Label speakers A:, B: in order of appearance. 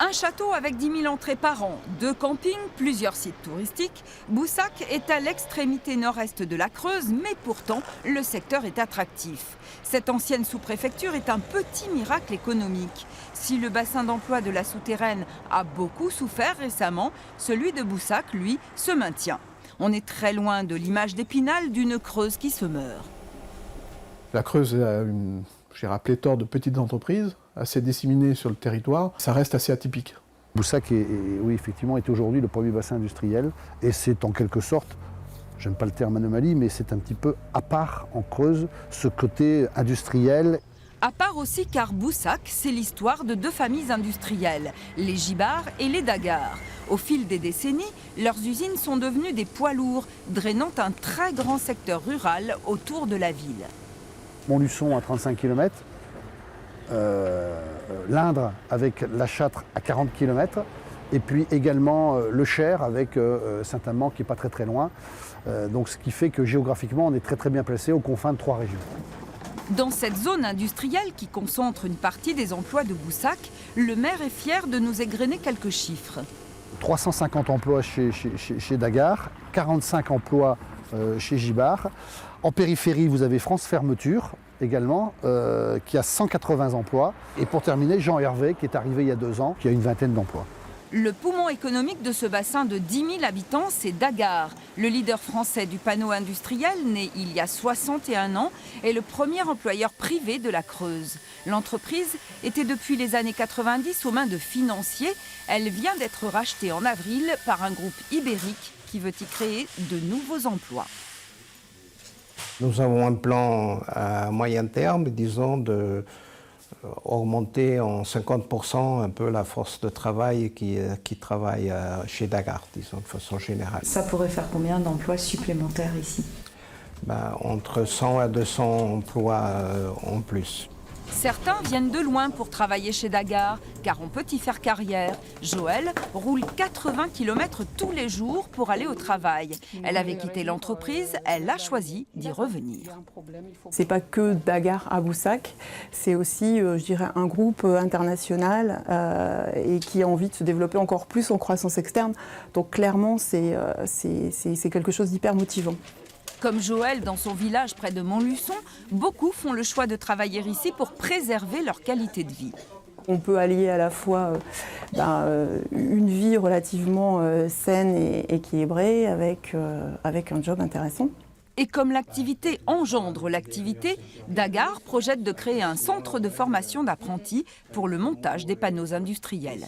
A: Un château avec 10 000 entrées par an, 2 campings, plusieurs sites touristiques. Boussac est à l'extrémité nord-est de la Creuse, mais pourtant, le secteur est attractif. Cette ancienne sous-préfecture est un petit miracle économique. Si le bassin d'emploi de la souterraine a beaucoup souffert récemment, celui de Boussac, lui, se maintient. On est très loin de l'image d'Épinal d'une Creuse qui se meurt.
B: La Creuse a une pléthore de petites entreprises, assez disséminées sur le territoire. Ça reste assez atypique.
C: Boussac oui, effectivement, est aujourd'hui le premier bassin industriel. Et c'est en quelque sorte, j'aime pas le terme anomalie, mais c'est un petit peu à part en Creuse, ce côté industriel.
A: À part aussi car Boussac, c'est l'histoire de 2 familles industrielles, les Gibard et les Dagard. Au fil des décennies, leurs usines sont devenues des poids lourds, drainant un très grand secteur rural autour de la ville.
C: Montluçon à 35 km, l'Indre avec la Châtre à 40 km, et puis également le Cher avec Saint-Amand qui n'est pas très loin. Donc ce qui fait que géographiquement on est très bien placé aux confins de 3 régions.
A: Dans cette zone industrielle qui concentre une partie des emplois de Boussac, le maire est fier de nous égrener quelques chiffres.
C: 350 emplois chez Dagard, 45 emplois chez Gibard. En périphérie, vous avez France Fermeture également, qui a 180 emplois. Et pour terminer, Jean Hervé, qui est arrivé il y a 2 ans, qui a une vingtaine d'emplois.
A: Le poumon économique de ce bassin de 10 000 habitants, c'est Dagard. Le leader français du panneau industriel, né il y a 61 ans, est le premier employeur privé de la Creuse. L'entreprise était depuis les années 90 aux mains de financiers. Elle vient d'être rachetée en avril par un groupe ibérique qui veut y créer de nouveaux emplois.
D: Nous avons un plan à moyen terme, disons, de augmenter en 50% un peu la force de travail qui travaille chez Dagard, disons, de façon générale.
E: Ça pourrait faire combien d'emplois supplémentaires ici?
D: Entre 100 à 200 emplois en plus.
A: Certains viennent de loin pour travailler chez Dagard, car on peut y faire carrière. Joël roule 80 km tous les jours pour aller au travail. Elle avait quitté l'entreprise, elle a choisi d'y revenir.
E: C'est pas que Dagard à Boussac, c'est aussi, je dirais, un groupe international et qui a envie de se développer encore plus en croissance externe. Donc clairement, c'est quelque chose d'hyper motivant.
A: Comme Joël dans son village près de Montluçon, beaucoup font le choix de travailler ici pour préserver leur qualité de vie.
E: On peut allier à la fois une vie relativement saine et équilibrée avec un job intéressant.
A: Et comme l'activité engendre l'activité, Dagard projette de créer un centre de formation d'apprentis pour le montage des panneaux industriels.